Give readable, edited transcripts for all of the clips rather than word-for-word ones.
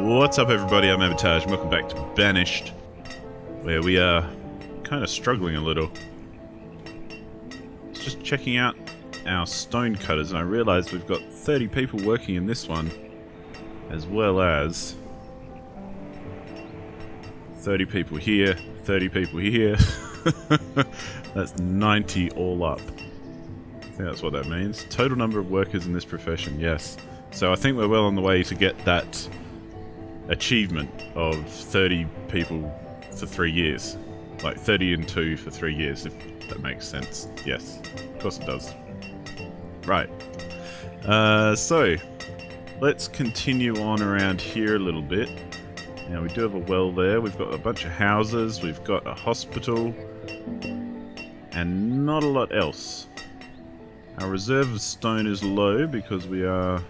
What's up everybody, I'm Abatage and welcome back to Banished, where we are kind of struggling a little. Just checking out our stone cutters and I realised we've got 30 people working in this one, as well as 30 people here, 30 people here. That's 90 all up. I think that's what that means. Total number of workers in this profession, yes. So I think we're well on the way to get that achievement of 30 people for 3 years. Like 30 and 2 for 3 years, if that makes sense. Yes, of course it does. Right. So, let's continue on around here a little bit. Now we do have a well there, we've got a bunch of houses, we've got a hospital, and not a lot else. Our reserve of stone is low because we are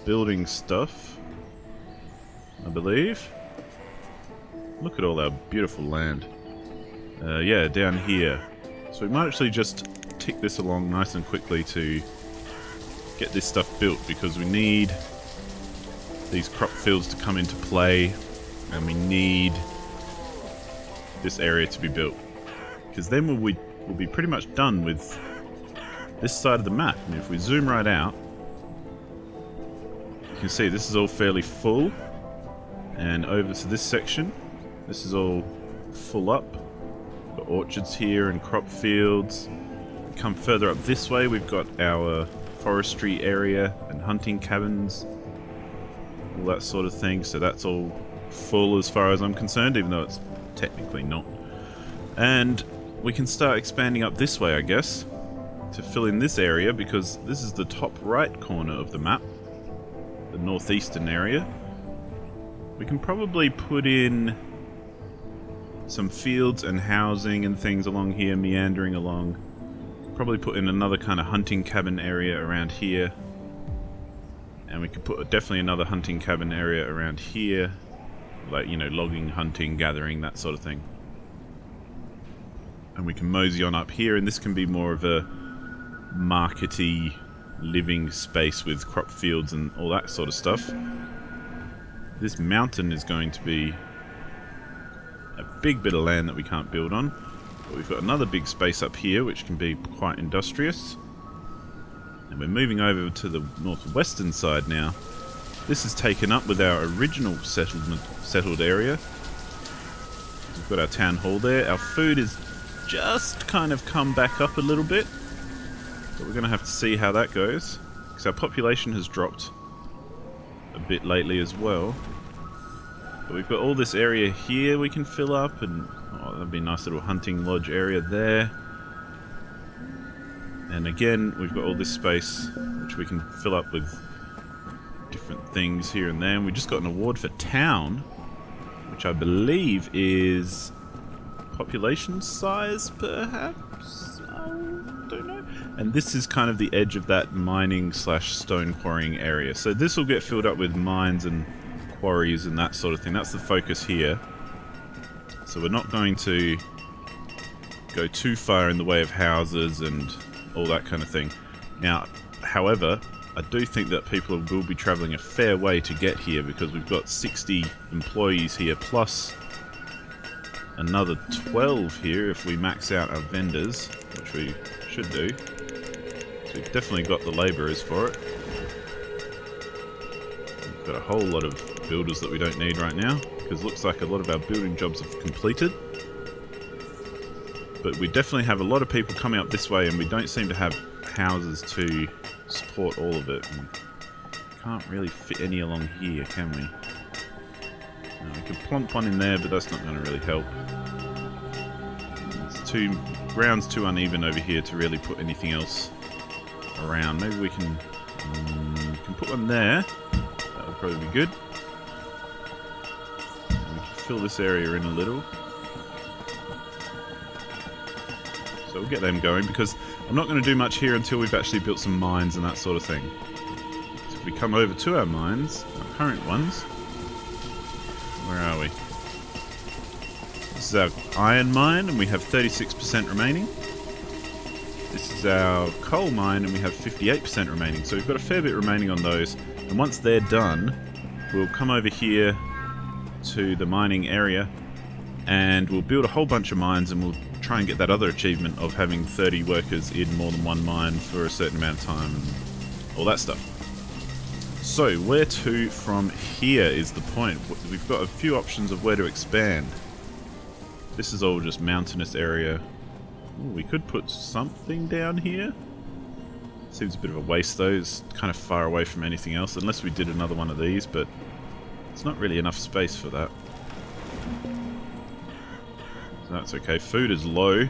building stuff, I believe. Look at all our beautiful land. Yeah, down here. So we might actually just tick this along nice and quickly to get this stuff built, because we need these crop fields to come into play, and we need this area to be built. Because then we'll be pretty much done with this side of the map. And if we zoom right out, you can see this is all fairly full. And over to this section, this is all full up. We've got orchards here and crop fields. We come further up this way, we've got our forestry area and hunting cabins, all that sort of thing. So that's all full as far as I'm concerned, even though it's technically not. And we can start expanding up this way, I guess, to fill in this area, because this is the top right corner of the map, the northeastern area. We can probably put in some fields and housing and things along here, meandering along. Probably put in another kind of hunting cabin area around here. And we could put definitely another hunting cabin area around here. Like, you know, logging, hunting, gathering, that sort of thing. And we can mosey on up here, and this can be more of a markety living space with crop fields and all that sort of stuff. This mountain is going to be a big bit of land that we can't build on. But we've got another big space up here which can be quite industrious. And we're moving over to the northwestern side now. This is taken up with our original settled area. We've got our town hall there. Our food is just kind of come back up a little bit. But we're going to have to see how that goes, because our population has dropped a bit lately as well. But we've got all this area here we can fill up, and oh, that'd be a nice little hunting lodge area there. And again, we've got all this space which we can fill up with different things here and there. And we just got an award for town, which I believe is population size, perhaps? I don't know. And this is kind of the edge of that mining / stone quarrying area. So this will get filled up with mines and quarries and that sort of thing. That's the focus here. So we're not going to go too far in the way of houses and all that kind of thing. Now, however, I do think that people will be travelling a fair way to get here, because we've got 60 employees here, plus another 12 here if we max out our vendors, which we should do. So we've definitely got the labourers for it. We've got a whole lot of builders that we don't need right now, because it looks like a lot of our building jobs have completed. But we definitely have a lot of people coming up this way, and we don't seem to have houses to support all of it. And can't really fit any along here, can we? No, we could plonk one in there, but that's not going to really help. Ground's too uneven over here to really put anything else around. Maybe we can put one there. That would probably be good. And we can fill this area in a little. So we'll get them going, because I'm not going to do much here until we've actually built some mines and that sort of thing. So if we come over to our mines, our current ones, where are we? This is our iron mine, and we have 36% remaining. This is our coal mine, and we have 58% remaining. So we've got a fair bit remaining on those. And once they're done, we'll come over here to the mining area and we'll build a whole bunch of mines, and we'll try and get that other achievement of having 30 workers in more than one mine for a certain amount of time and all that stuff. So where to from here is the point. We've got a few options of where to expand. This is all just mountainous area. Ooh, we could put something down here. Seems a bit of a waste though. It's kind of far away from anything else, unless we did another one of these, but it's not really enough space for that. So that's okay. Food is low.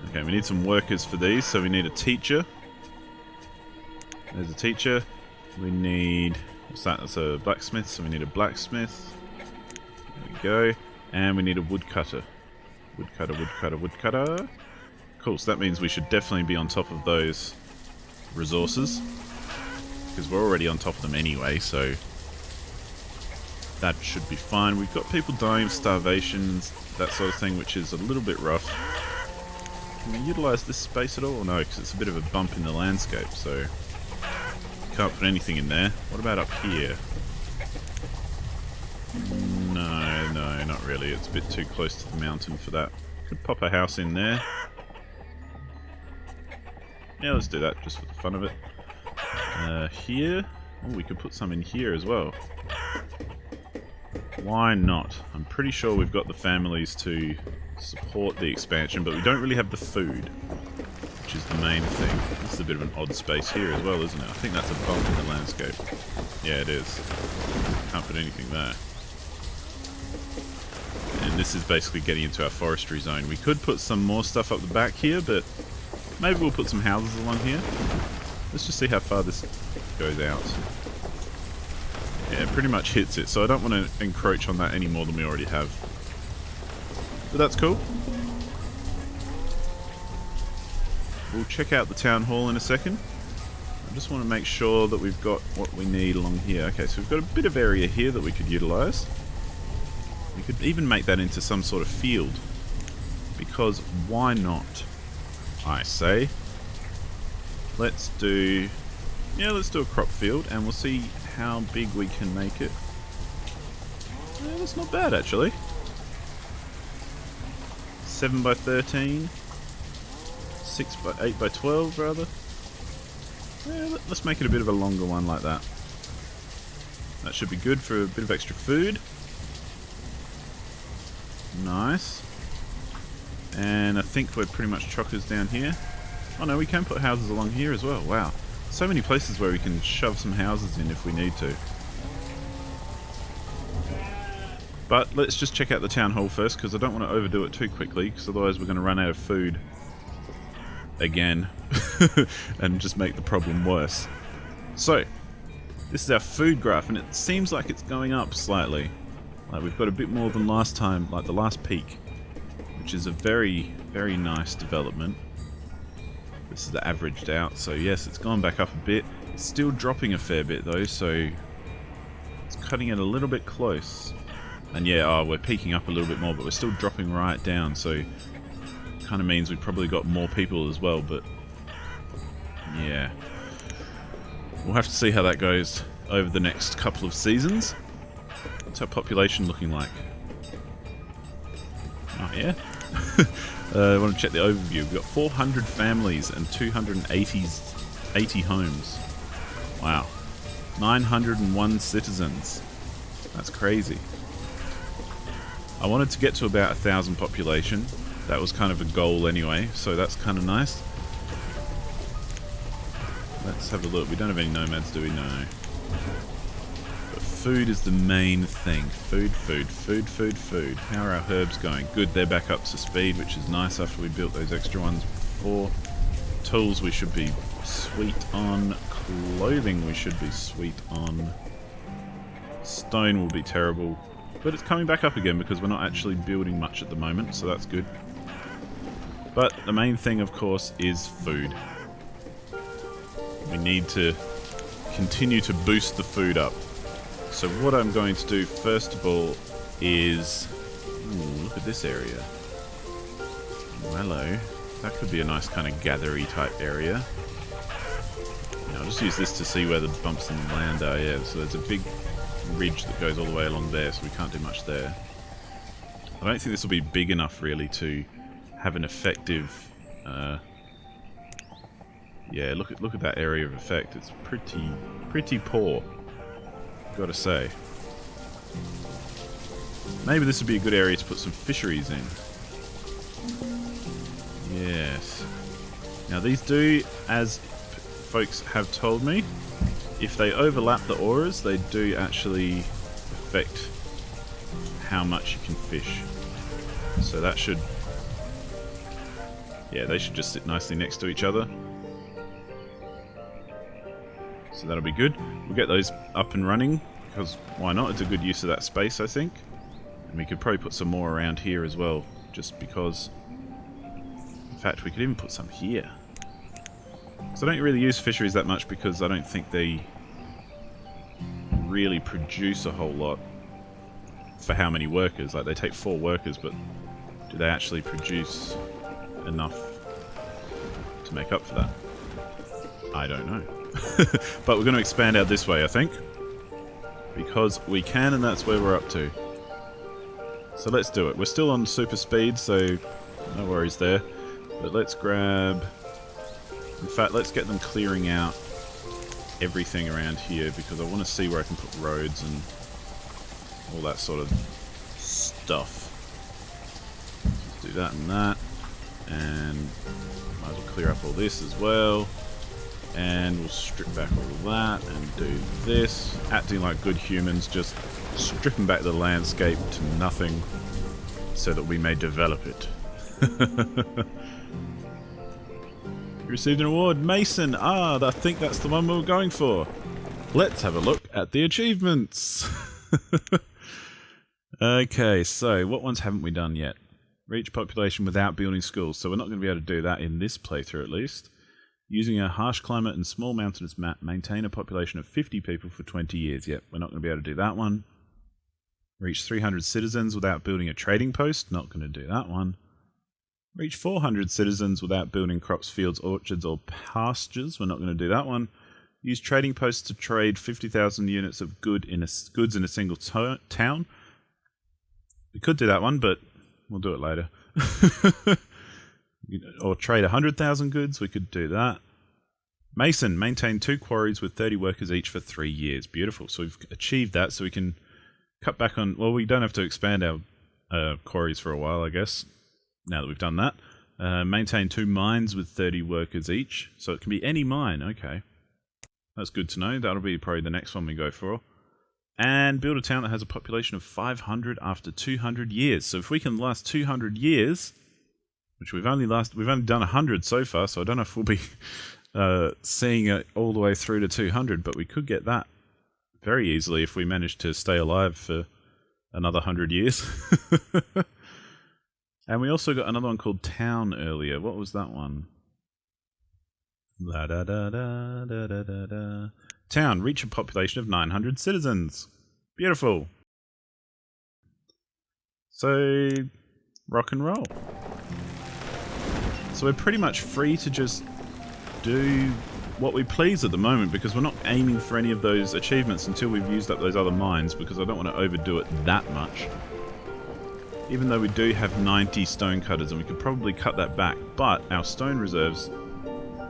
Okay, we need some workers for these, so we need a teacher. There's a teacher. We need... what's that? That's a blacksmith, so we need a blacksmith. There we go. And we need a woodcutter. Woodcutter, woodcutter, woodcutter. Cool, so that means we should definitely be on top of those resources, because we're already on top of them anyway, so that should be fine. We've got people dying of starvation, that sort of thing, which is a little bit rough. Can we utilise this space at all? Or no, because it's a bit of a bump in the landscape, so can't put anything in there. What about up here? No, not really. It's a bit too close to the mountain for that. Could pop a house in there. Yeah, let's do that, just for the fun of it. Here? Oh, we could put some in here as well. Why not? I'm pretty sure we've got the families to support the expansion, but we don't really have the food, which is the main thing. This is a bit of an odd space here as well, isn't it? I think that's a bump in the landscape. Yeah, it is. Can't put anything there. And this is basically getting into our forestry zone. We could put some more stuff up the back here, but maybe we'll put some houses along here. Let's just see how far this goes out. Yeah, it pretty much hits it, so I don't want to encroach on that any more than we already have. But that's cool. We'll check out the town hall in a second. I just want to make sure that we've got what we need along here. Okay, so we've got a bit of area here that we could utilise. We could even make that into some sort of field, because why not, I say. Let's do a crop field, and we'll see how big we can make it. Yeah, that's not bad actually. 7 by 13, 6 by 8 by 12 rather. Yeah, let's make it a bit of a longer one like that. That should be good for a bit of extra food. Nice. And I think we're pretty much chockers down here. Oh no, we can put houses along here as well. Wow. So many places where we can shove some houses in if we need to. But let's just check out the town hall first, because I don't want to overdo it too quickly, because otherwise we're going to run out of food again and just make the problem worse. So, this is our food graph, and it seems like it's going up slightly. Like we've got a bit more than last time, like the last peak, which is a very, very nice development. This is the averaged out, so yes, it's gone back up a bit. It's still dropping a fair bit though, so it's cutting it a little bit close. And yeah, we're peaking up a little bit more, but we're still dropping right down, so kind of means we've probably got more people as well, but yeah. We'll have to see how that goes over the next couple of seasons. What's our population looking like? Oh yeah? I want to check the overview. We've got 400 families and 280 homes. Wow. 901 citizens. That's crazy. I wanted to get to about 1,000 population. That was kind of a goal anyway, so that's kind of nice. Let's have a look. We don't have any nomads, do we? No. But food is the main thing. Food, food, food, food, food. How are our herbs going? Good, they're back up to speed, which is nice after we built those extra ones before. Tools we should be sweet on. Clothing we should be sweet on. Stone will be terrible. But it's coming back up again because we're not actually building much at the moment, so that's good. But the main thing, of course, is food. We need to continue to boost the food up. So what I'm going to do first of all is... Ooh, look at this area. Hello. That could be a nice kind of gathery type area. Now, I'll just use this to see where the bumps in the land are. Yeah, so there's a big ridge that goes all the way along there, so we can't do much there. I don't think this will be big enough really to have an effective. Yeah, look at that area of effect. It's pretty poor, gotta say. Maybe this would be a good area to put some fisheries in. Yes. Now these do, as folks have told me, if they overlap the auras, they do actually affect how much you can fish. So that should... yeah, they should just sit nicely next to each other. So that'll be good. We'll get those up and running, because why not? It's a good use of that space, I think. And we could probably put some more around here as well, just because... in fact, we could even put some here. So I don't really use fisheries that much because I don't think they really produce a whole lot for how many workers. Like, they take 4 workers, but do they actually produce enough to make up for that? I don't know. But we're going to expand out this way, I think, because we can, and that's where we're up to. So let's do it. We're still on super speed, so no worries there. But let's grab... in fact, let's get them clearing out everything around here, because I want to see where I can put roads and all that sort of stuff. Let's do that and that. And might as well clear up all this as well. And we'll strip back all that and do this. Acting like good humans, just stripping back the landscape to nothing so that we may develop it. You received an award, Mason. Ah, I think that's the one we were going for. Let's have a look at the achievements. Okay, so what ones haven't we done yet? Reach population without building schools, so we're not going to be able to do that in this playthrough at least. Using a harsh climate and small mountainous map, maintain a population of 50 people for 20 years. Yep, we're not going to be able to do that one. Reach 300 citizens without building a trading post. Not going to do that one. Reach 400 citizens without building crops, fields, orchards, or pastures. We're not going to do that one. Use trading posts to trade 50,000 units of goods in a single town. We could do that one, but we'll do it later. Or trade 100,000 goods. We could do that. Mason, maintain 2 quarries with 30 workers each for 3 years. Beautiful. So we've achieved that, so we can cut back on... well, we don't have to expand our quarries for a while, I guess, now that we've done that. Maintain 2 mines with 30 workers each. So it can be any mine. Okay. That's good to know. That'll be probably the next one we go for. And build a town that has a population of 500 after 200 years. So if we can last 200 years... which we've only done 100 so far, so I don't know if we'll be seeing it all the way through to 200, but we could get that very easily if we manage to stay alive for another 100 years. And we also got another one called Town earlier. What was that one? La da da da da da da da. Town, reach a population of 900 citizens. Beautiful. So, rock and roll. So we're pretty much free to just do what we please at the moment, because we're not aiming for any of those achievements until we've used up those other mines, because I don't want to overdo it that much. Even though we do have 90 stone cutters, and we could probably cut that back, but our stone reserves,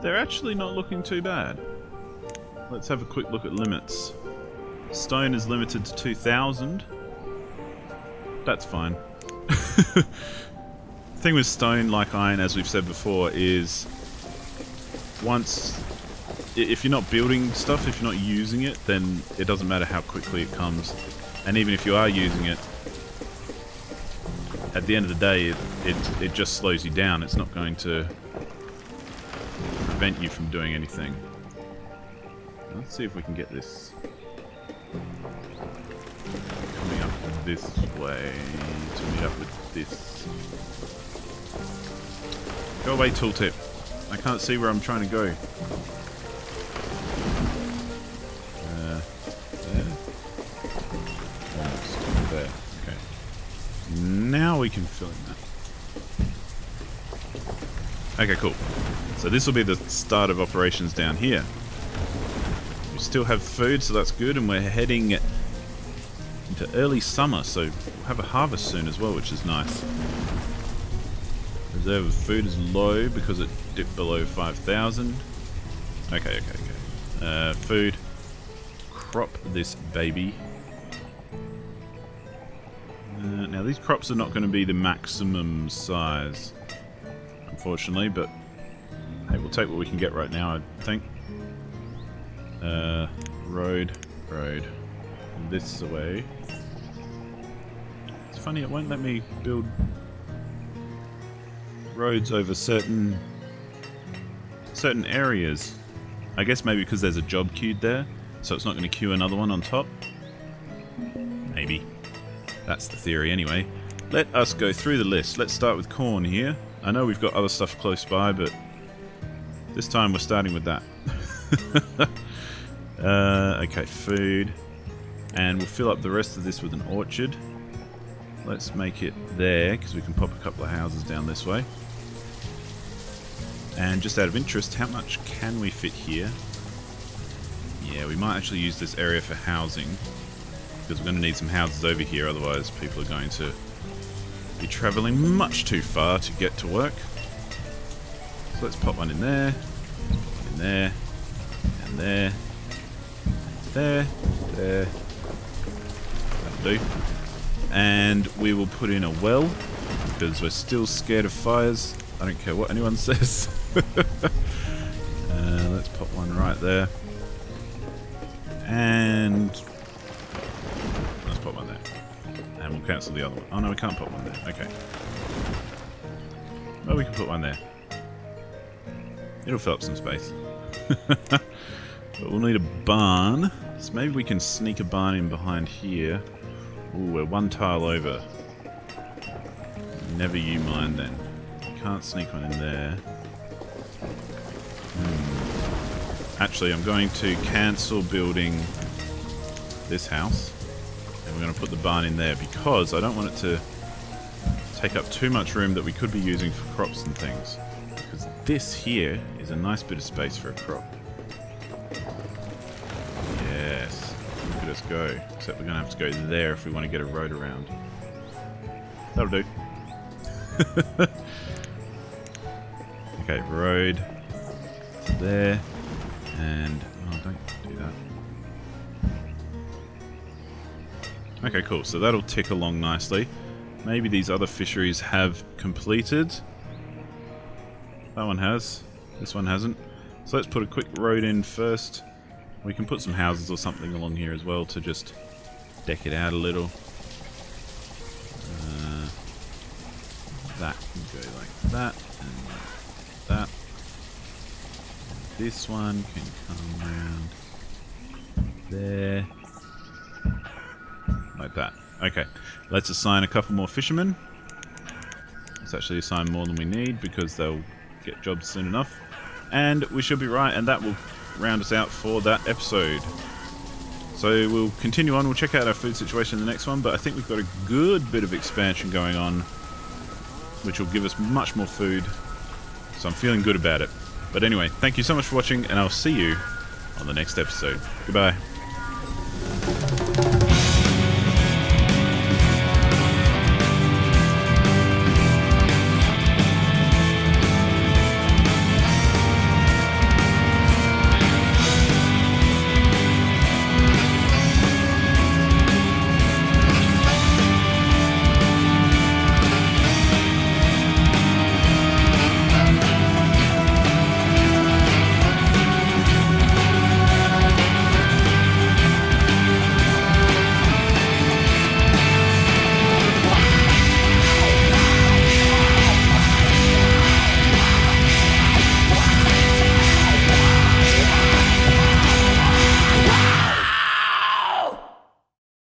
they're actually not looking too bad. Let's have a quick look at limits. Stone is limited to 2,000. That's fine. The thing with stone, like iron, as we've said before, is if you're not building stuff, if you're not using it, then it doesn't matter how quickly it comes. And even if you are using it, at the end of the day, it just slows you down. It's not going to prevent you from doing anything. Let's see if we can get this coming up this way to meet up with this. Go away, tooltip. I can't see where I'm trying to go. There? Almost. There. Okay. Now we can fill in that. Okay, cool. So this will be the start of operations down here. We still have food, so that's good, and we're heading into early summer, so we'll have a harvest soon as well, which is nice. Reserve of food is low because it dipped below 5,000. Okay. Food. Crop this baby. Now these crops are not going to be the maximum size, unfortunately, but hey, we'll take what we can get right now, I think. Road. This way. It's funny, it won't let me build roads over certain areas. I guess maybe because there's a job queued there, so it's not going to queue another one on top. Maybe. That's the theory anyway. Let us go through the list. Let's start with corn here. I know we've got other stuff close by, but this time we're starting with that. Okay, food. And we'll fill up the rest of this with an orchard. Let's make it there, because we can pop a couple of houses down this way. And just out of interest, how much can we fit here? Yeah, we might actually use this area for housing, because we're going to need some houses over here, otherwise people are going to be travelling much too far to get to work. So let's pop one in there, in there, and there, there. That'll do. And we will put in a well, because we're still scared of fires. I don't care what anyone says. Let's pop one right there. And let's pop one there. And we'll cancel the other one. Oh no, we can't put one there. Okay. Well, we can put one there. It'll fill up some space. But we'll need a barn. So maybe we can sneak a barn in behind here. Ooh, we're one tile over. Never you mind then. Can't sneak one in there. Actually, I'm going to cancel building this house. And we're going to put the barn in there because I don't want it to take up too much room that we could be using for crops and things. Because this here is a nice bit of space for a crop. Yes. Look at us go. Except we're going to have to go there if we want to get a road around. That'll do. Okay, road to there, and oh, don't do that. Okay, cool. So that'll tick along nicely. Maybe these other fisheries have completed. That one has. This one hasn't. So let's put a quick road in first. We can put some houses or something along here as well to just deck it out a little. That can go like that, and like that. This one can come around there, like that. Okay, let's assign a couple more fishermen. Let's actually assign more than we need because they'll get jobs soon enough. And we should be right, and that will round us out for that episode. So we'll continue on, we'll check out our food situation in the next one, but I think we've got a good bit of expansion going on, which will give us much more food, so I'm feeling good about it. But anyway, thank you so much for watching, and I'll see you on the next episode. Goodbye.